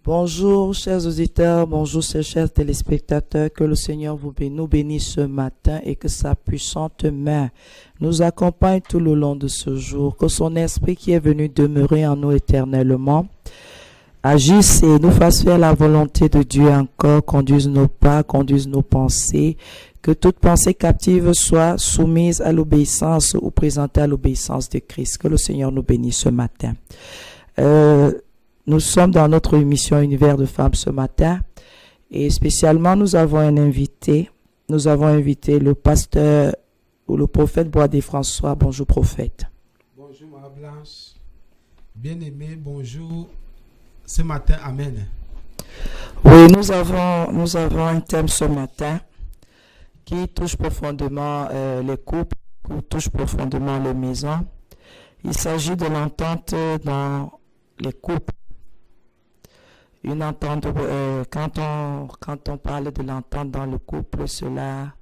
Bonjour chers auditeurs, bonjour chers téléspectateurs, que le Seigneur nous bénisse ce matin et que sa puissante main nous accompagne tout le long de ce jour, que son esprit qui est venu demeurer en nous éternellement agisse et nous fasse faire la volonté de Dieu encore, conduise nos pas, conduise nos pensées, que toute pensée captive soit soumise à l'obéissance ou présentée à l'obéissance de Christ. Que le Seigneur nous bénisse ce matin. Nous sommes dans notre émission Univers de femmes ce matin et spécialement nous avons un invité. Nous avons invité le pasteur ou le prophète Boisdé-François. Bonjour prophète. Bonjour ma Blanche. Bien-aimé, bonjour. Ce matin, amen. Oui, nous avons un thème ce matin qui touche profondément les couples, qui touche profondément les maisons. Il s'agit de l'entente dans les couples. Une entente, quand on parle de l'entente dans le couple, cela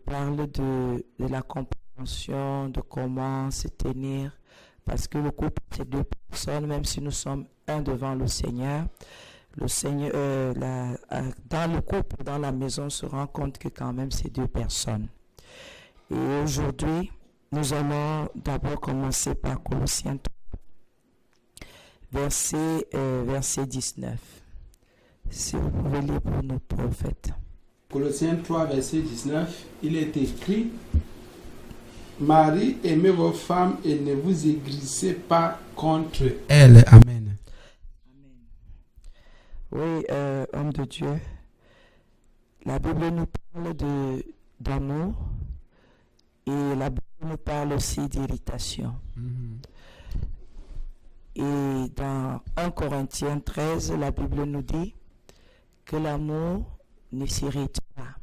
parle de la compréhension, de comment se tenir, parce que le couple, c'est deux personnes, même si nous sommes un devant le Seigneur. Le Seigneur, dans le couple, dans la maison, on se rend compte que quand même, c'est deux personnes. Et aujourd'hui, nous allons d'abord commencer par Colossiens 3. Verset 19. Si vous pouvez lire pour nos prophètes. Colossiens 3, verset 19, il est écrit: Marie, aimez vos femmes et ne vous aigrissez pas contre elles. Amen. Oui, homme de Dieu, la Bible nous parle d'amour et la Bible nous parle aussi d'irritation. Et dans 1 Corinthiens 13, la Bible nous dit que l'amour ne s'irrite pas.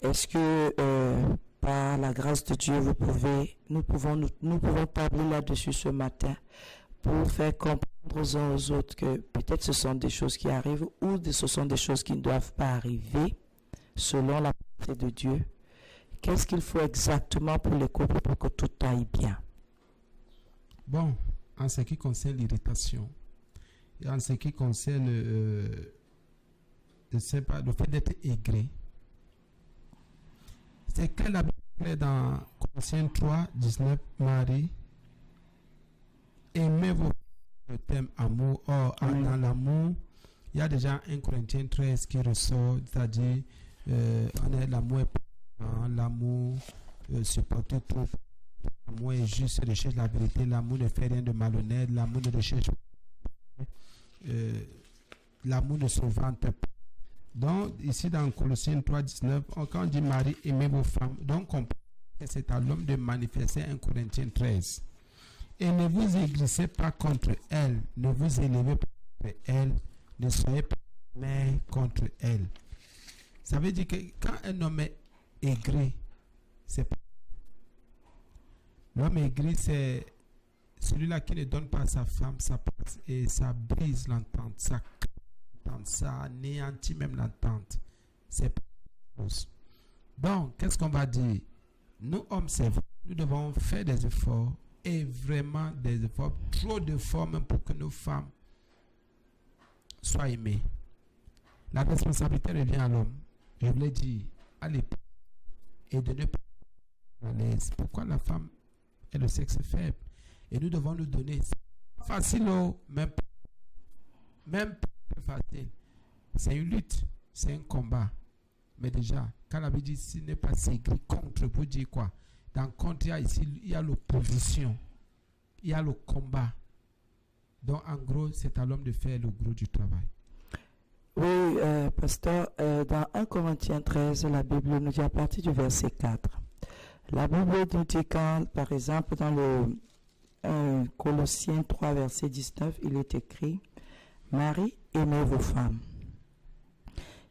Est-ce que par la grâce de Dieu, nous pouvons parler là-dessus ce matin pour faire comprendre aux uns aux autres que peut-être ce sont des choses qui arrivent ou ce sont des choses qui ne doivent pas arriver selon la volonté de Dieu. Qu'est-ce qu'il faut exactement pour les couples pour que tout aille bien? Bon, en ce qui concerne l'irritation, et en ce qui concerne le fait d'être aigri, c'est que la Bible dans Colossiens 3, 19, Marie, aimez vos le thème amour. Or, dans l'amour, il y a déjà 1 Corinthiens 13 qui ressort, c'est-à-dire l'amour est patient, l'amour supporte tout. L'amour est juste, recherche la vérité. L'amour ne fait rien de malhonnête. L'amour ne recherche pas. L'amour ne se vante pas. Donc, ici dans Colossiens 3, 19, quand on dit Marie, aimez vos femmes, donc on peut que c'est à l'homme de manifester 1 Corinthiens 13. Et ne vous aigrissez pas contre elles, ne vous élevez pas contre elles, ne soyez pas mais contre elles. Ça veut dire que quand un homme est aigri, c'est pas. L'homme aigri, c'est celui-là qui ne donne pas à sa femme sa place et ça brise l'entente, ça anéantit même l'entente. C'est pas une chose. Donc, qu'est-ce qu'on va dire? Nous, hommes, c'est vrai, nous devons faire des efforts et vraiment des efforts, trop d'efforts même pour que nos femmes soient aimées. La responsabilité revient à l'homme. Je vous l'ai dit à l'époque et de ne pas être à l'aise. Pourquoi la femme est le sexe faible? Et nous devons nous donner. C'est facile, même pas facile. C'est une lutte, c'est un combat. Mais déjà, quand la Bible dit s'il n'est pas s'aigri contre, pour dire quoi? Dans contre, il y a l'opposition, il y a le combat. Donc, en gros, c'est à l'homme de faire le gros du travail. Oui, pasteur, dans 1 Corinthiens 13, la Bible nous dit à partir du verset 4. La Bible nous dit quand, par exemple, dans le Colossiens 3, verset 19, il est écrit « Marie, aimez vos femmes ».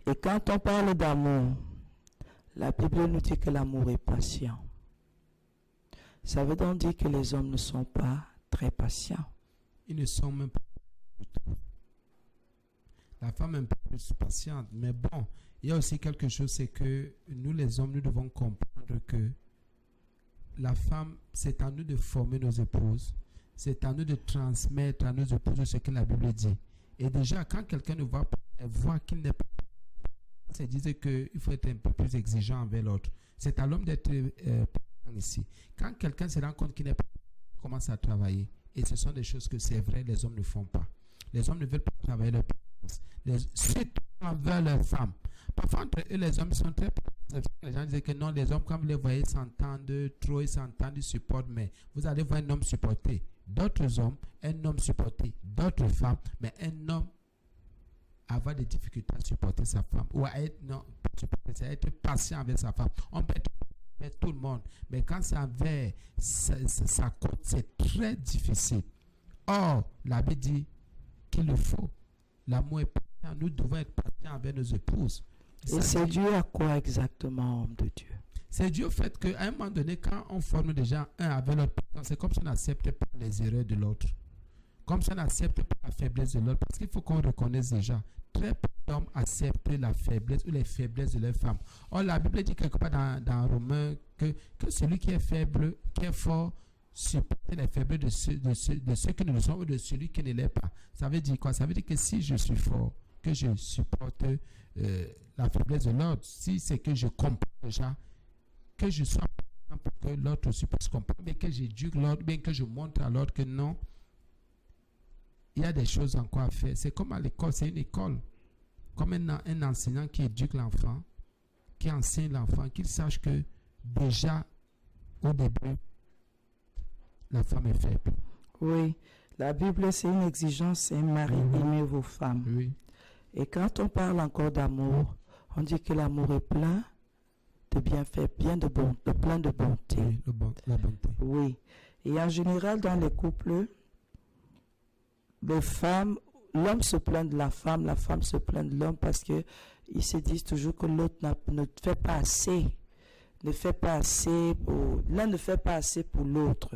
Et quand on parle d'amour, la Bible nous dit que l'amour est patient. Ça veut donc dire que les hommes ne sont pas très patients. Ils ne sont même pas du tout. La femme est un peu plus patiente, mais bon, il y a aussi quelque chose, c'est que nous les hommes, nous devons comprendre que la femme, c'est à nous de former nos épouses, c'est à nous de transmettre à nos épouses ce que la Bible dit. Et déjà, quand quelqu'un ne voit pas, voit qu'il n'est pas, c'est dire qu'il faut être un peu plus exigeant envers l'autre. C'est à l'homme d'être ici. Quand quelqu'un se rend compte qu'il n'est pas, il commence à travailler. Et ce sont des choses que c'est vrai, les hommes ne font pas. Les hommes ne veulent pas travailler leur présence. Surtout envers leurs femmes. Parfois, entre eux, les hommes sont très... Les gens disent que non, les hommes, quand vous les voyez, s'entendent trop, ils s'entendent, ils supportent. Mais vous allez voir un homme supporter d'autres hommes, un homme supporter d'autres femmes, mais un homme avoir des difficultés à supporter sa femme ou à être, non, supporter, à être patient avec sa femme. On peut être avec tout le monde, mais quand c'est envers sa côte, c'est très difficile. Or, la Bible dit qu'il le faut. L'amour est patient. Nous devons être patients avec nos épouses. Et c'est dû à quoi exactement, homme de Dieu? C'est dû au fait qu'à un moment donné, quand on forme déjà un avec l'autre, c'est comme si on n'accepte pas les erreurs de l'autre. Comme si on n'accepte pas la faiblesse de l'autre. Parce qu'il faut qu'on reconnaisse déjà, très peu d'hommes acceptent la faiblesse ou les faiblesses de leur femme. Or, la Bible dit quelque part dans Romains que celui qui est faible, qui est fort, supporte les faiblesses de ceux qui ne le sont ou de celui qui ne l'est pas. Ça veut dire quoi? Ça veut dire que si je suis fort, que je supporte la faiblesse de l'autre, si c'est que je comprends déjà, que je sois pour que l'autre aussi puisse comprendre, mais que j'éduque l'autre, bien que je montre à l'autre que non, il y a des choses encore à faire. C'est comme à l'école, c'est une école. Comme un enseignant qui éduque l'enfant, qui enseigne l'enfant, qu'il sache que déjà, au début, la femme est faible. Oui, la Bible, c'est une exigence, c'est un mari, aimez vos femmes. Oui. Et quand on parle encore d'amour, on dit que l'amour est plein de bienfaits, plein de bonté. Oui, la bonté. Oui. Et en général, dans les couples, les femmes, l'homme se plaint de la femme se plaint de l'homme parce que ils se disent toujours que l'autre ne fait pas assez. L'un ne fait pas assez pour l'autre.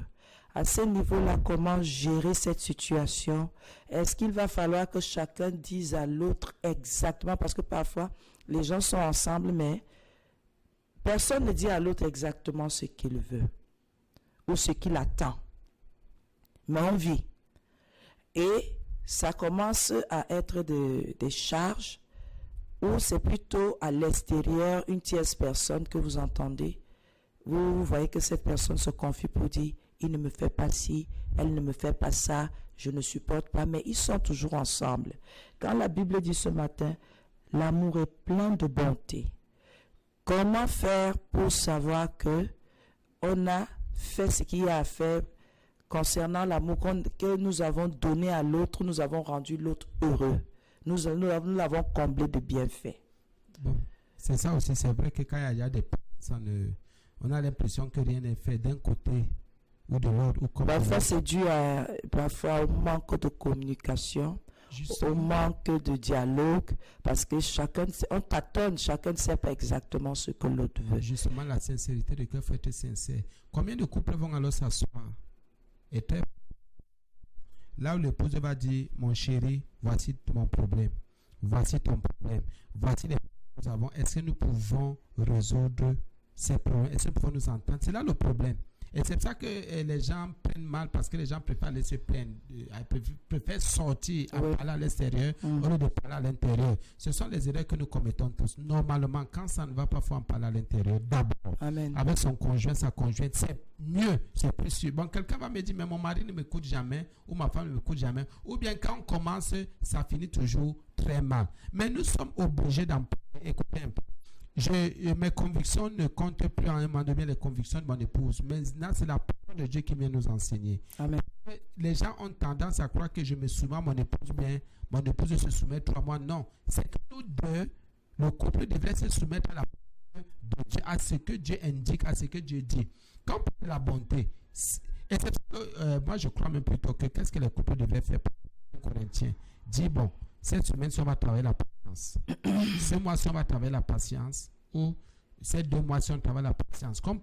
À ce niveau-là, comment gérer cette situation? Est-ce qu'il va falloir que chacun dise à l'autre exactement? Parce que parfois, les gens sont ensemble, mais personne ne dit à l'autre exactement ce qu'il veut ou ce qu'il attend. Mais on vit. Et ça commence à être des charges ou c'est plutôt à l'extérieur, une tierce personne que vous entendez. Vous voyez que cette personne se confie pour dire « il ne me fait pas ci, elle ne me fait pas ça, je ne supporte pas », mais ils sont toujours ensemble. Quand la Bible dit ce matin « l'amour est plein de bonté », comment faire pour savoir que on a fait ce qu'il y a à faire concernant l'amour que nous avons donné à l'autre, nous avons rendu l'autre heureux. Nous l'avons comblé de bienfaits. Bon, c'est ça aussi, c'est vrai que quand il y a des personnes, on a l'impression que rien n'est fait d'un côté ou de l'autre. Parfois, c'est dû au manque de communication, au manque de dialogue, parce que on tâtonne, chacun ne sait pas exactement ce que l'autre veut. Justement, la sincérité de cœur, il faut être sincère. Combien de couples vont alors s'asseoir? Et très... Là où l'épouse va dire, mon chéri, voici mon problème, voici ton problème, voici les problèmes que nous avons. Est-ce que nous pouvons résoudre ces problèmes? Est-ce que nous pouvons nous entendre? C'est là le problème. Et c'est pour ça que les gens prennent mal, parce que les gens préfèrent aller se plaindre, préfèrent sortir à parler à l'extérieur au lieu de parler à l'intérieur. Ce sont les erreurs que nous commettons tous. Normalement, quand ça ne va pas, il faut en parler à l'intérieur d'abord. Amen. Avec son conjoint, sa conjointe, c'est mieux, c'est plus sûr. Bon, quelqu'un va me dire, mais mon mari ne m'écoute jamais, ou ma femme ne m'écoute jamais. Ou bien quand on commence, ça finit toujours très mal. Mais nous sommes obligés d'en parler. Écoutez un peu. Mes convictions ne comptent plus à un moment donné, les convictions de mon épouse. Maintenant, c'est la parole de Dieu qui vient nous enseigner. Amen. Les gens ont tendance à croire que je me soumets à mon épouse, bien mon épouse se soumet à moi. Non, c'est que nous deux, le couple devrait se soumettre à la parole de Dieu, à ce que Dieu indique, à ce que Dieu dit. Quand on parle de la bonté, et c'est moi je crois même plutôt que qu'est-ce que les couples devraient faire pour les Corinthiens? Dis bon, cette semaine, on va travailler la patience. Ce mois-ci, on va travailler la patience. Ou ces 2 mois-ci, on travaille la patience. Comme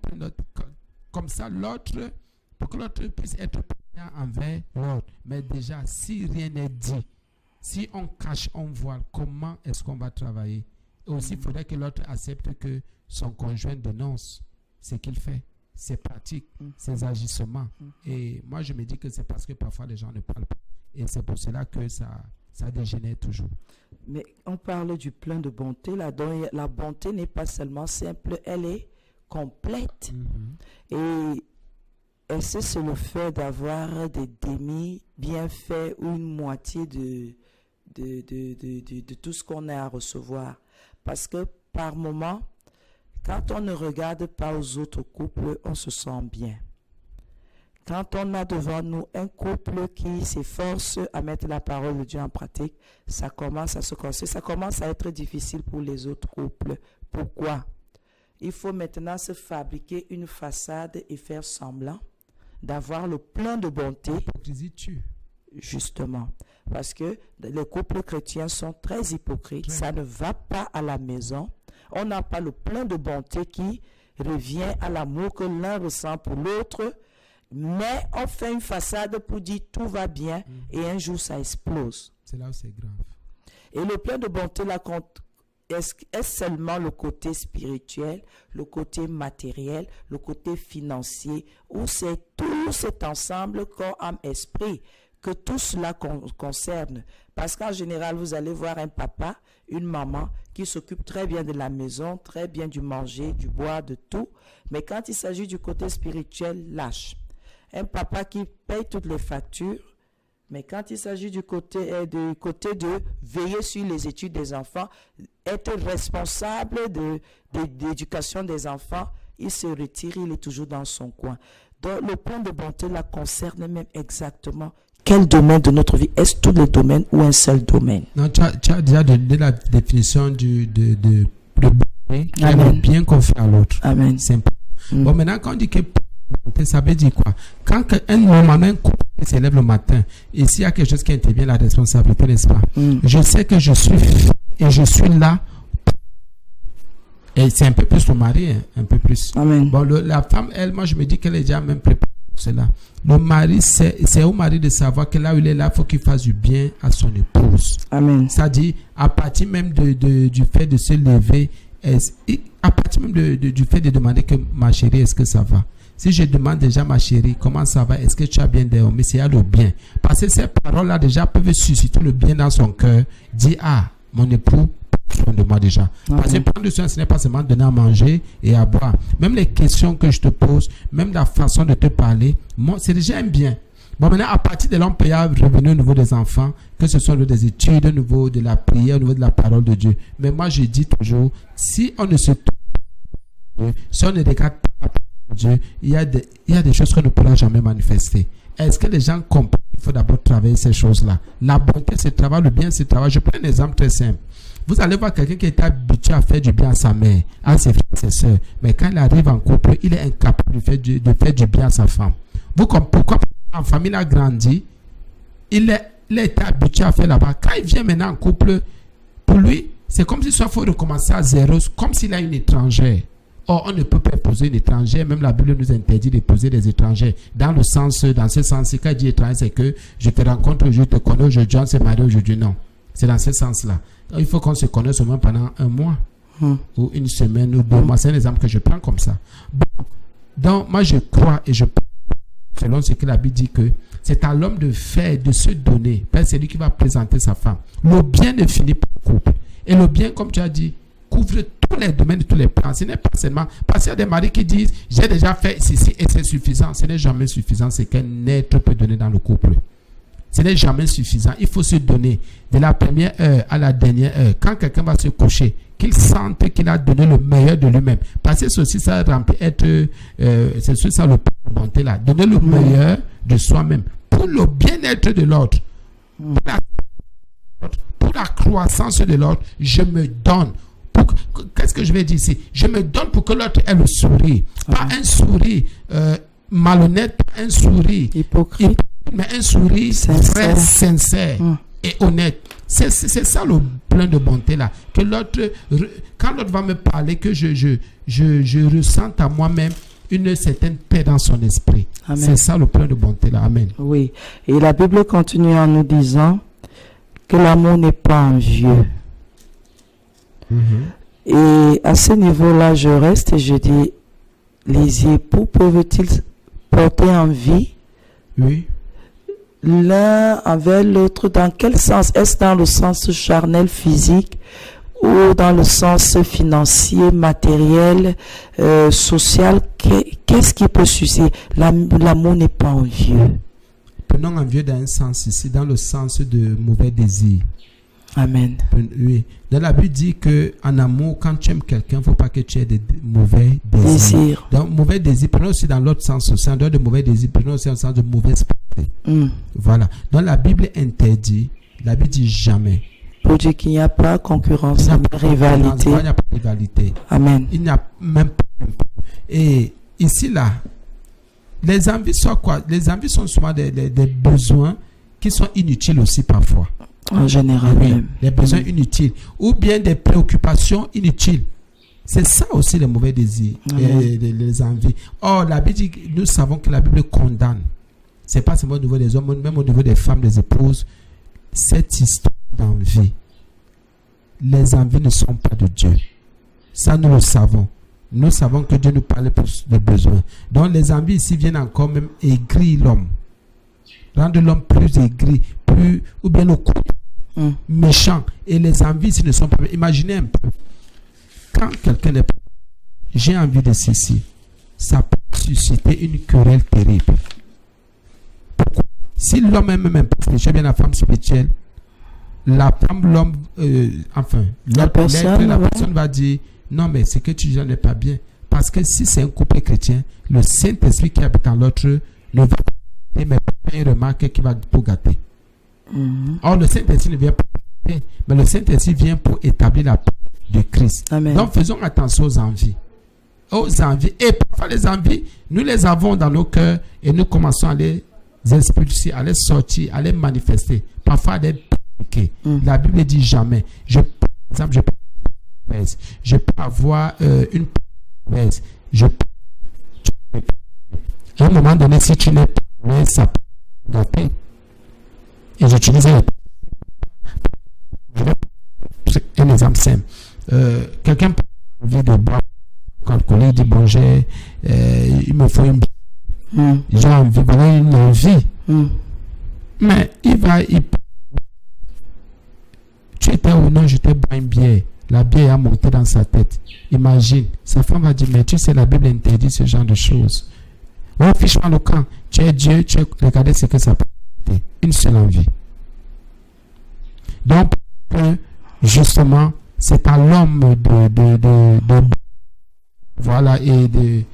ça, l'autre, pour que l'autre puisse être patient envers l'autre. Mais déjà, si rien n'est dit, si on cache, on voit, comment est-ce qu'on va travailler? Et aussi, il faudrait que l'autre accepte que son conjoint dénonce ce qu'il fait. ses pratiques, ses agissements. Et moi, je me dis que c'est parce que parfois les gens ne parlent pas. Et c'est pour cela que ça dégénère toujours. Mais on parle du plein de bonté. La bonté n'est pas seulement simple, elle est complète. Et c'est le fait d'avoir des demi-bienfaits ou une moitié de tout ce qu'on a à recevoir. Parce que par moment, quand on ne regarde pas aux autres couples, on se sent bien. Quand on a devant nous un couple qui s'efforce à mettre la parole de Dieu en pratique, ça commence à se construire, ça commence à être difficile pour les autres couples. Pourquoi? Il faut maintenant se fabriquer une façade et faire semblant d'avoir le plein de bonté. L'hypocrisie tue. Justement, parce que les couples chrétiens sont très hypocrites, ça ne va pas à la maison. On n'a pas le plein de bonté qui revient à l'amour que l'un ressent pour l'autre, mais on fait une façade pour dire tout va bien et un jour ça explose. C'est là où c'est grave. Et le plein de bonté là est seulement le côté spirituel, le côté matériel, le côté financier, ou c'est tout cet ensemble corps, âme, esprit que tout cela concerne. Parce qu'en général, vous allez voir un papa, une maman qui s'occupe très bien de la maison, très bien du manger, du boire, de tout. Mais quand il s'agit du côté spirituel, lâche. Un papa qui paye toutes les factures, mais quand il s'agit du côté de veiller sur les études des enfants, être responsable de l'éducation des enfants, il se retire, il est toujours dans son coin. Donc le plan de bonté la concerne même exactement quel domaine de notre vie? Est-ce tous les domaines ou un seul domaine? Non, tu as déjà donné la définition de le bien qu'on fait à l'autre. Amen. C'est important. Bon, maintenant, quand on dit que ça veut dire quoi? Quand un couple s'élève le matin, et s'il y a quelque chose qui intervient, la responsabilité, n'est-ce pas? Je sais que je suis là. Et c'est un peu plus le mari, hein, un peu plus. Amen. Bon, la femme, elle, moi, je me dis qu'elle est déjà même préparée pour cela. Le mari, c'est au mari de savoir que là où il est là, il faut qu'il fasse du bien à son épouse. Amen. C'est-à-dire, à partir même du fait de se lever, à partir même du fait de demander que ma chérie, est-ce que ça va? Si je demande déjà ma chérie, comment ça va? Est-ce que tu as bien dormi? C'est le bien. Parce que ces paroles-là déjà peuvent susciter le bien dans son cœur. Dire, mon époux, soin de moi déjà. Parce que prendre soin, ce n'est pas seulement donner à manger et à boire. Même les questions que je te pose, même la façon de te parler, c'est déjà un bien. Bon, maintenant, à partir de là, on peut y revenir au niveau des enfants, que ce soit au niveau des études, au niveau de la prière, au niveau de la parole de Dieu. Mais moi, je dis toujours, si on ne se tourne, si on ne regarde pas Dieu, il y a des choses qu'on ne pourra jamais manifester. Est-ce que les gens comprennent qu'il faut d'abord travailler ces choses-là? La bonté, c'est le travail, le bien, c'est le travail. Je prends un exemple très simple. Vous allez voir quelqu'un qui est habitué à faire du bien à sa mère, à ses frères et ses soeurs. Mais quand il arrive en couple, il est incapable de faire du bien à sa femme. Pourquoi en famille il a grandi, il est habitué à faire là-bas. Quand il vient maintenant en couple, pour lui, c'est comme s'il faut recommencer à zéro, comme s'il a une étrangère. Or, on ne peut pas épouser une étrangère. Même la Bible nous interdit d'épouser des étrangers. Dans ce sens, quand il dit étranger, c'est que je te rencontre aujourd'hui, je te connais aujourd'hui, on s'est marié aujourd'hui. Non. C'est dans ce sens-là. Il faut qu'on se connaisse au moins pendant un mois, ou une semaine, ou 2 mois. C'est un exemple que je prends comme ça. Bon. Donc, moi, je crois et je pense, selon ce que la Bible dit, que c'est à l'homme de faire, de se donner. C'est lui qui va présenter sa femme. Le bien ne finit pas au couple. Et le bien, comme tu as dit, couvre tous les domaines, tous les plans. Ce n'est pas seulement... Parce qu'il y a des maris qui disent, j'ai déjà fait ceci et c'est suffisant. Ce n'est jamais suffisant. C'est qu'un être peut donner dans le couple. Ce n'est jamais suffisant. Il faut se donner de la première heure à la dernière heure. Quand quelqu'un va se coucher, qu'il sente qu'il a donné le meilleur de lui-même. Parce que c'est aussi ça, c'est aussi ça le bonté là. Donner le meilleur de soi-même pour le bien-être de l'autre. Pour la croissance de l'autre, je me donne. Qu'est-ce que je vais dire ici? Je me donne pour que l'autre ait le sourire. Pas un sourire malhonnête, pas un sourire hypocrite, mais un sourire très sincère et honnête. C'est ça le plein de bonté là. Que l'autre, quand l'autre va me parler, que je ressente à moi-même une certaine paix dans son esprit. Amen. C'est ça le plein de bonté là. Amen. Oui. Et la Bible continue en nous disant que l'amour n'est pas envieux. Et à ce niveau-là, je reste et je dis, les époux peuvent-ils porter envie Oui. l'un envers l'autre? Dans quel sens? Est-ce dans le sens charnel, physique, ou dans le sens financier, matériel, social? Qu'est-ce qui peut susciter? L'amour n'est pas envieux. Prenons envieux dans un sens ici, dans le sens de mauvais désir. Amen. Oui. Dans la Bible dit que en amour, quand tu aimes quelqu'un, il ne faut pas que tu aies de mauvais désirs. Donc, mauvais désir, prenons aussi dans l'autre sens aussi. En dehors de mauvais désir, prenons aussi dans le sens de mauvaise pensée. Voilà. Donc, la Bible interdit, la Bible dit jamais. Pour dire qu'il n'y a pas concurrence, il n'y a pas rivalité. Il n'y a pas de rivalité. Amen. Il n'y a même pas. Et ici, là, les envies sont quoi? Les envies sont souvent des besoins qui sont inutiles aussi parfois. En général, oui, même. Des besoins inutiles. Ou bien des préoccupations inutiles. C'est ça aussi les mauvais désirs, les envies. Or, la Bible dit, nous savons que la Bible condamne. Ce n'est pas seulement au niveau des hommes, même au niveau des femmes, des épouses. Cette histoire d'envie. Les envies ne sont pas de Dieu. Ça, nous le savons. Nous savons que Dieu nous parle pour les besoins. Donc, les envies ici viennent encore même aigrir l'homme. Rendre l'homme plus aigri, ou bien le coup méchant. Et les envies ici ne sont pas... Imaginez un peu. Quand quelqu'un est... J'ai envie de ceci. Ça peut susciter une querelle terrible. Pourquoi? Si l'homme aime même pas, je bien la femme spirituelle, la femme, l'homme, la personne va dire, non, mais ce que tu dis n'est pas bien. Parce que si c'est un couple chrétien, le Saint-Esprit qui habite en l'autre ne va pas, mais pas une remarque qui va tout gâter. Or, le Saint-Esprit ne vient pas gâter, mais le Saint-Esprit vient pour établir la paix de Christ. Amen. Donc, faisons attention aux envies. Aux envies. Et parfois, les envies, nous les avons dans nos cœurs et nous commençons à les expulser, à les sortir, à les manifester. Parfois, à les pratiquer. La Bible dit jamais. Par exemple, je peux avoir une mauvaise. À un moment donné, si tu n'es pas mauvaise, ça peut gâter. Et j'utilise un exemple simple. Quelqu'un peut avoir envie de boire alcoolique, dit bon, il me faut une j'ai envie, voilà une envie. Mais tu étais ou non, je te bois une bière. La bière a monté dans sa tête. Imagine, sa femme va dire, mais tu sais, la Bible interdit ce genre de choses. Oh, fiche-moi le camp. Tu es Dieu, regardez ce que ça peut être. Une seule envie. Donc, justement, c'est à l'homme de voilà, et de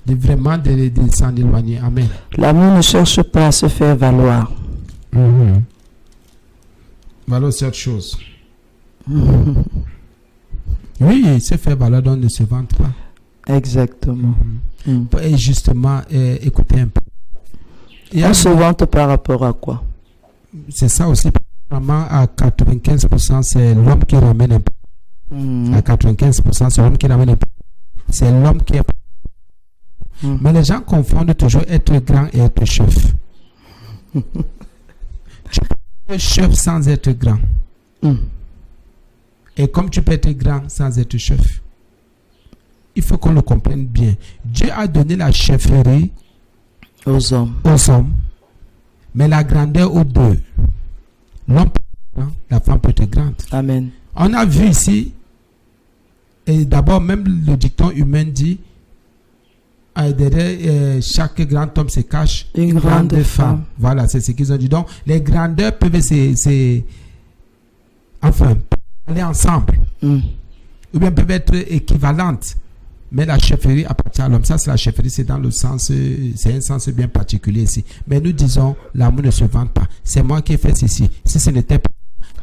vraiment de s'en éloigner. Amen. L'amour ne cherche pas à se faire valoir. Valoir cette chose. Oui, se faire valoir, donc ne se vante pas. Exactement. Et justement, écoutez un peu. On se vante par rapport à quoi? C'est ça aussi. Vraiment, à 95%, c'est l'homme qui ramène un peu. À 95%, c'est l'homme qui ramène un peu. C'est l'homme qui est... Mais les gens confondent toujours être grand et être chef. Tu peux être chef sans être grand. Et comme tu peux être grand sans être chef. Il faut qu'on le comprenne bien. Dieu a donné la chefferie aux hommes. Mais la grandeur aux deux. L'homme peut être grand, la femme peut être grande. Amen. On a vu ici, et d'abord même le dicton humain dit, derrière chaque grand homme se cache une grande femme. Voilà, c'est ce qu'ils ont dit. Donc, les grandeurs peuvent aller ensemble. Ou bien peuvent être équivalentes. Mais la chefferie appartient à l'homme. Ça, c'est la chefferie, c'est dans le sens, c'est un sens bien particulier ici. Mais nous disons, l'amour ne se vante pas. C'est moi qui ai fait ceci. Si ce n'était pas,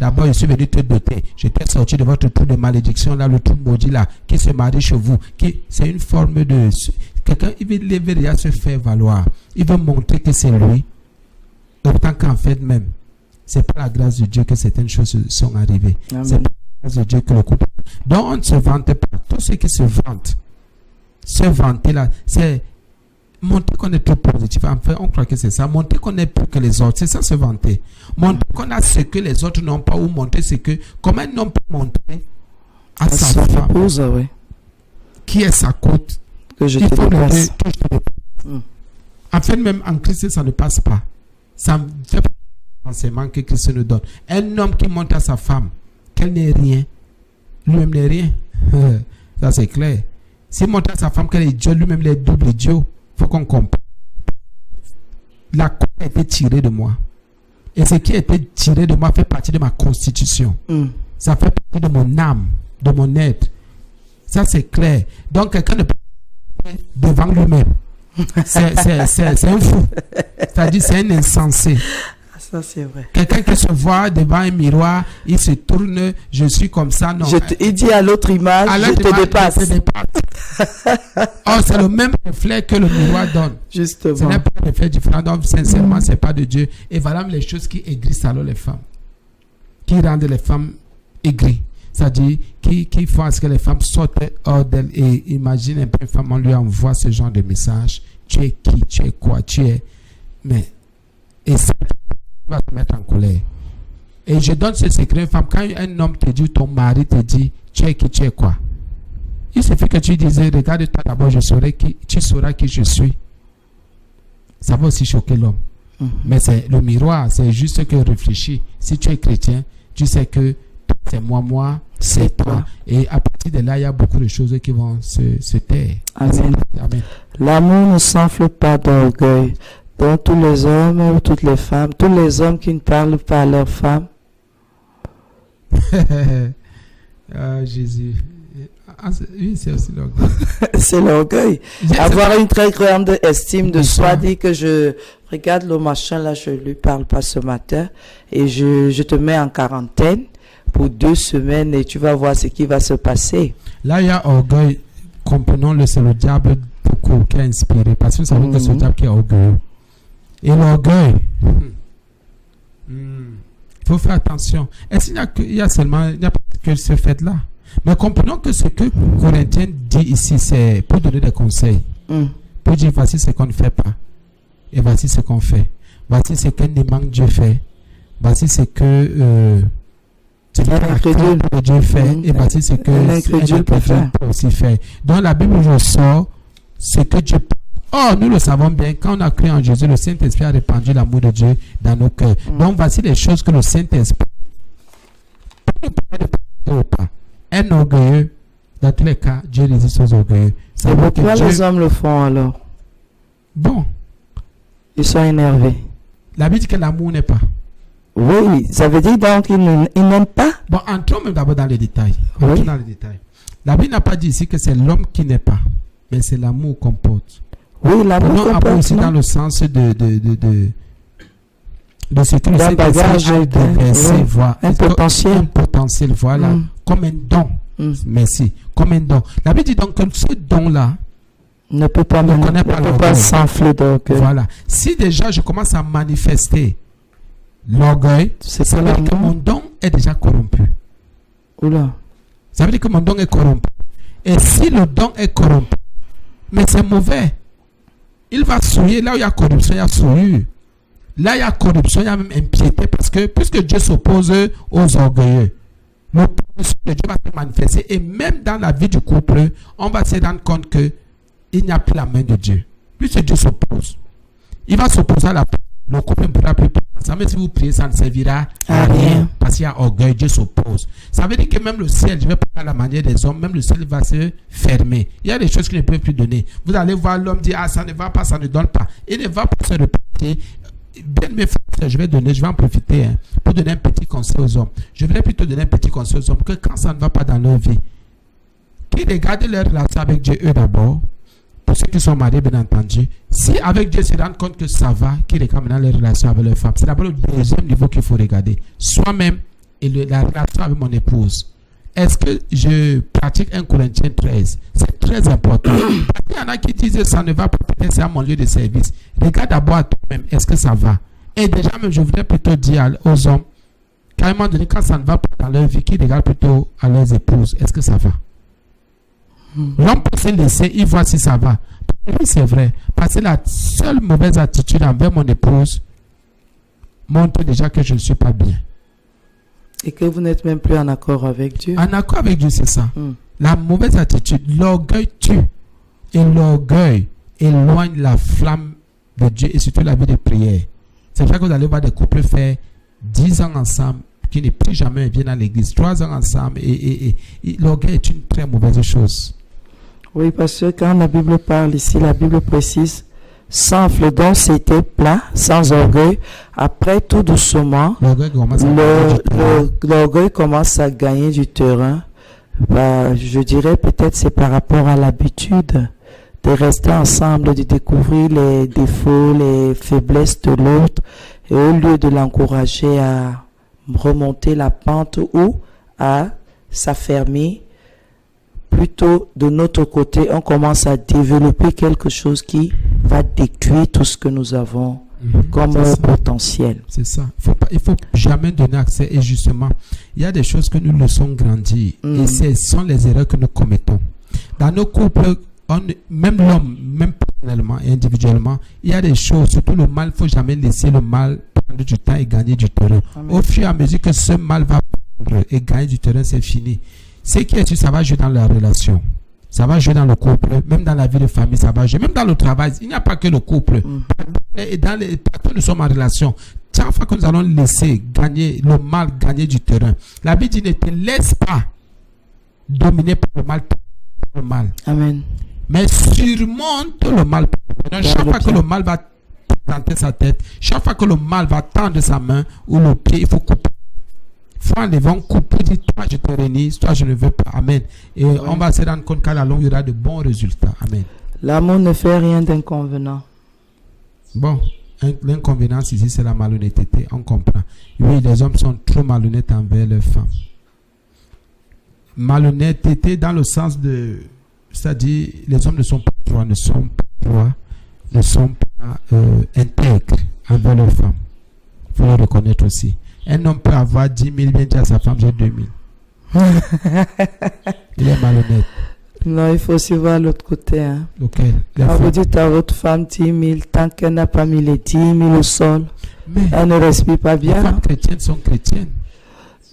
d'abord, je suis venu te doter. Je t'ai sorti de votre trou de malédiction, là, le trou maudit, là, qui se marie chez vous. C'est une forme de... Quelqu'un, il veut déjà se faire valoir. Il veut montrer que c'est lui. Autant qu'en fait même, c'est pas la grâce de Dieu que certaines choses sont arrivées. Amen. C'est pas la grâce de Dieu que le couple. Donc, on ne se vante pas. Tous ceux qui se vantent, se vanter là, c'est montrer qu'on est trop positif. Enfin, on croit que c'est ça. Montrer qu'on est plus que les autres. C'est ça, se vanter. Montrer qu'on a ce que les autres n'ont pas, ou montrer ce que... Comment un homme peut montrer à sa femme épouse, oui, qui est sa côte, Que je Il te faut lever dépasse. que je te dépasse. En fait, même en Christ, ça ne passe pas. Ça fait pas l'enseignement que Christ nous donne. Un homme qui montre à sa femme qu'elle n'est rien, lui-même n'est rien. Ça, c'est clair. S'il montre à sa femme qu'elle est Dieu, lui-même il est double idiot. Il faut qu'on comprenne. La coupe a été tirée de moi. Et ce qui a été tiré de moi fait partie de ma constitution. Ça fait partie de mon âme, de mon être. Ça, c'est clair. Donc, quelqu'un ne peut pas devant lui-même. C'est un fou. C'est-à-dire, c'est un insensé. Ça, c'est vrai. Quelqu'un qui se voit devant un miroir, il se tourne, je suis comme ça. Non. Il dit à l'autre image, À je l'autre te image, dépasse. je te dépasse. Oh, c'est le même reflet que le miroir donne. Ce Justement. n'est pas un reflet différent. Donc, sincèrement, ce n'est pas de Dieu. Et voilà les choses qui aigrissent alors les femmes. Qui rendent les femmes aigries. C'est-à-dire, qui font à ce que les femmes sortent hors d'elles. Et imagine un peu une femme, on lui envoie ce genre de message. Tu es qui? Tu es quoi? Tu es... Mais... Et ça va te mettre en colère. Et je donne ce secret aux femmes. Quand un homme te dit, ton mari te dit, tu es qui? Tu es quoi? Il suffit que tu dises, regarde-toi d'abord, tu sauras qui je suis. Ça va aussi choquer l'homme. Mais c'est le miroir, c'est juste que réfléchis. Si tu es chrétien, tu sais que c'est moi, c'est toi. Et à partir de là, il y a beaucoup de choses qui vont se taire. Amen. Amen. L'amour ne s'enfle pas d'orgueil. Donc tous les hommes ou toutes les femmes, tous les hommes qui ne parlent pas à leurs femmes. Jésus. Oui, c'est aussi l'orgueil. C'est l'orgueil. Avoir une très grande estime de soi, dire que je regarde le machin là, je lui parle pas ce matin et je te mets en quarantaine pour 2 semaines et tu vas voir ce qui va se passer. Là, il y a orgueil. Comprenons-le, c'est le diable beaucoup qui a inspiré. Parce que vous savez que c'est le diable qui est orgueilleux. Et l'orgueil, il faut faire attention. Est-ce qu'il y a seulement il n'y a pas que ce fait-là? Mais comprenons que ce que Corinthiens dit ici, c'est pour donner des conseils. Pour dire, voici ce qu'on ne fait pas. Et voici ce qu'on fait. Voici ce qu'un aimant Dieu fait. Voici ce que Dieu fait. Et voici ce que l'incrédule peut faire. Aussi faire. Dans la Bible, je sors ce que Dieu peut. Oh, nous le savons bien, quand on a cru en Jésus, le Saint-Esprit a répandu l'amour de Dieu dans nos cœurs. Donc, voici les choses que le Saint-Esprit ou pas. Un orgueilleux, dans tous les cas, Dieu résiste aux orgueilleux. Et pourquoi les hommes le font alors? Bon. Ils sont énervés. La Bible dit que l'amour n'est pas. Oui, ça veut dire donc qu'ils n'aiment pas? Bon, entrons même d'abord dans les détails. Oui. Dans les détails. La Bible n'a pas dit ici que c'est l'homme qui n'est pas, mais c'est l'amour qu'on porte. Oui, l'amour qu'on porte. Aussi dans le sens de ce que le bagage, un potentiel. Un potentiel, voilà. Comme un don. Merci. Comme un don. La Bible dit donc que ce don-là ne peut pas s'enfler d'orgueil. Voilà. Si déjà je commence à manifester l'orgueil, ça veut dire que mon don est déjà corrompu. Oula. Ça veut dire que mon don est corrompu. Et si le don est corrompu, mais c'est mauvais. Il va souiller. Là où il y a corruption, il y a souillure. Là, il y a corruption, il y a même impiété. Parce que puisque Dieu s'oppose aux orgueilleux, l'opposition de Dieu va se manifester. Et même dans la vie du couple, on va se rendre compte qu'il n'y a plus la main de Dieu. Puisque Dieu s'oppose, il va s'opposer à la paix. Le couple ne pourra plus parler ensemble. Mais si vous priez, ça ne servira à rien. Parce qu'il y a orgueil, Dieu s'oppose. Ça veut dire que même le ciel, je vais parler à la manière des hommes, même le ciel va se fermer. Il y a des choses qu'il ne peut plus donner. Vous allez voir l'homme dire, ah, ça ne va pas, ça ne donne pas. Il ne va pas se répéter. Bien mes frères, je vais en profiter pour donner un petit conseil aux hommes. Je voudrais plutôt donner un petit conseil aux hommes que quand ça ne va pas dans leur vie, qu'ils regardent leur relation avec Dieu eux d'abord. Pour ceux qui sont mariés, bien entendu, si avec Dieu se rendent compte que ça va, qu'ils regardent maintenant les relations avec leur femme. C'est d'abord le deuxième niveau qu'il faut regarder. Soi-même et la relation avec mon épouse. Est-ce que je pratique 1 Corinthiens 13? C'est très important. Parce qu'il y en a qui disent ça ne va pas, peut-être c'est à mon lieu de service. Regarde d'abord à toi-même, est-ce que ça va? Et déjà, même, je voudrais plutôt dire aux hommes, qu'à un moment donné, quand ça ne va pas dans leur vie, qu'ils regardent plutôt à leurs épouses, est-ce que ça va? L'homme peut se laisser, il voit si ça va. Oui, c'est vrai. Parce que la seule mauvaise attitude envers mon épouse montre déjà que je ne suis pas bien. Et que vous n'êtes même plus en accord avec Dieu. En accord avec Dieu, c'est ça. La mauvaise attitude, l'orgueil tue. Et l'orgueil éloigne la flamme de Dieu et surtout la vie de prière. C'est vrai que vous allez voir des couples faire 10 ans ensemble qui ne prient jamais, viennent à l'église, 3 ans ensemble et l'orgueil est une très mauvaise chose. Oui, parce que quand la Bible parle ici, la Bible précise, sans donc c'était plat, sans orgueil. Après, tout doucement, l'orgueil commence à gagner du terrain. Je dirais peut-être c'est par rapport à l'habitude de rester ensemble, de découvrir les défauts, les faiblesses de l'autre, et au lieu de l'encourager à remonter la pente ou à s'affermir, plutôt de notre côté, on commence à développer quelque chose qui va détruire tout ce que nous avons comme potentiel. C'est ça. Il faut jamais donner accès. Et justement, il y a des choses que nous laissons grandir. Et ce sont les erreurs que nous commettons. Dans nos couples, même l'homme, même personnellement et individuellement, il y a des choses, surtout le mal, il ne faut jamais laisser le mal prendre du temps et gagner du terrain. Amen. Au fur et à mesure que ce mal va prendre et gagner du terrain, c'est fini. Ce qui est sûr, ça va jouer dans la relation. Ça va jouer dans le couple, même dans la vie de famille, ça va jouer. Même dans le travail, il n'y a pas que le couple. Et partout nous sommes en relation. Chaque fois que nous allons laisser gagner le mal, gagner du terrain, la Bible dit ne te laisse pas dominer par le mal. Amen. Mais surmonte le mal. Chaque fois que le mal va tenter sa tête, chaque fois que le mal va tendre sa main ou le pied, il faut couper. Il faut enlever un coup pour dire toi je te réunis, toi je ne veux pas. Amen. Et on va se rendre compte qu'à la longue il y aura de bons résultats. Amen. L'amour ne fait rien d'inconvenant. Bon, l'inconvénient ici c'est la malhonnêteté. On comprend. Oui, les hommes sont trop malhonnêtes envers leurs femmes. Malhonnêteté dans le sens de, c'est-à-dire les hommes ne sont pas droits, ne sont pas intègres envers leurs femmes. Il faut le reconnaître aussi. Un homme peut avoir 10 000, bien dire à sa femme, j'ai 2 000. Il est malhonnête. Non, il faut aussi voir l'autre côté. Hein. Okay. Quand vous dites à votre femme 10 000, tant qu'elle n'a pas mis les 10 000 au sol, elle ne respire pas bien. Les femmes chrétiennes sont chrétiennes.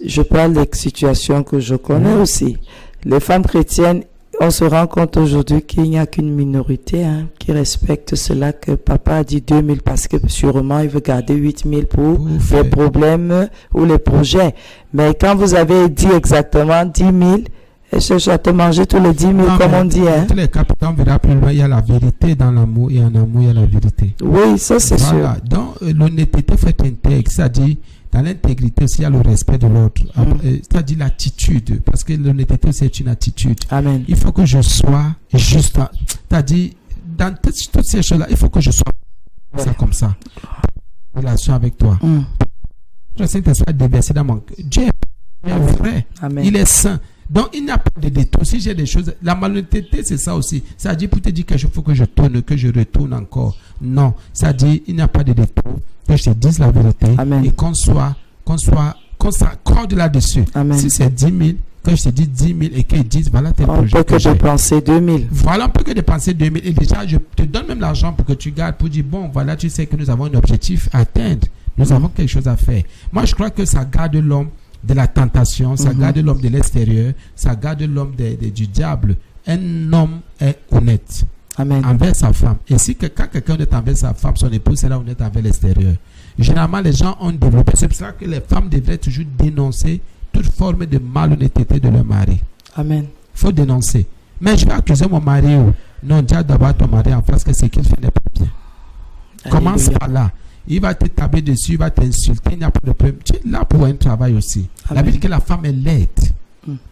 Je parle des situations que je connais aussi. Les femmes chrétiennes, on se rend compte aujourd'hui qu'il n'y a qu'une minorité qui respecte cela que papa a dit 2 000 parce que sûrement il veut garder 8 000 pour les problèmes ou les projets. Mais quand vous avez dit exactement 10 000, et je dois te manger tous les 10 000 comme on dit. Dans tous les cas, quand on verra plus loin, il y a la vérité dans l'amour et en amour, il y a la vérité. Oui, ça c'est sûr. Donc l'honnêteté fait intègre, c'est-à-dire dans l'intégrité aussi, il y a le respect de l'autre. C'est-à-dire l'attitude. Parce que l'honnêteté, c'est une attitude. Amen. Il faut que je sois juste. C'est-à-dire, dans toutes ces choses-là, il faut que je sois ça comme ça. En relation avec toi. Le Saint-Esprit est déversé dans mon cœur. Dieu est vrai. Amen. Il est saint. Donc, il n'y a pas de détour. Si j'ai des choses... La malhonnêteté, c'est ça aussi. C'est-à-dire, pour te dire qu'il faut que je tourne, que je retourne encore. Non. C'est-à-dire, il n'y a pas de détour. Que je te dise la vérité. Amen. Et qu'on s'accorde là-dessus. Amen. Si c'est 10 000, que je te dis 10 000 et qu'ils disent, voilà tel projet. On peut que dépenser 2 000. Voilà, on peut que dépenser 2 000. Et déjà, je te donne même l'argent pour que tu gardes, pour dire, bon, voilà, tu sais que nous avons un objectif à atteindre. Nous avons quelque chose à faire. Moi, je crois que ça garde l'homme de la tentation, ça garde l'homme de l'extérieur, ça garde l'homme du diable. Un homme est honnête. Amen. Envers sa femme. Et si quand quelqu'un est envers sa femme, son épouse sera honnête envers l'extérieur. Généralement, les gens ont développé. C'est pour ça que les femmes devraient toujours dénoncer toute forme de malhonnêteté de leur mari. Amen. Il faut dénoncer. Mais je vais accuser mon mari. Non, dis d'abord ton mari en face que ce qu'il fait n'est pas bien. Commence par là. Il va te taper dessus, il va t'insulter, il n'y a pas de problème. Tu es là pour un travail aussi. Amen. La Bible dit que la femme est l'aide.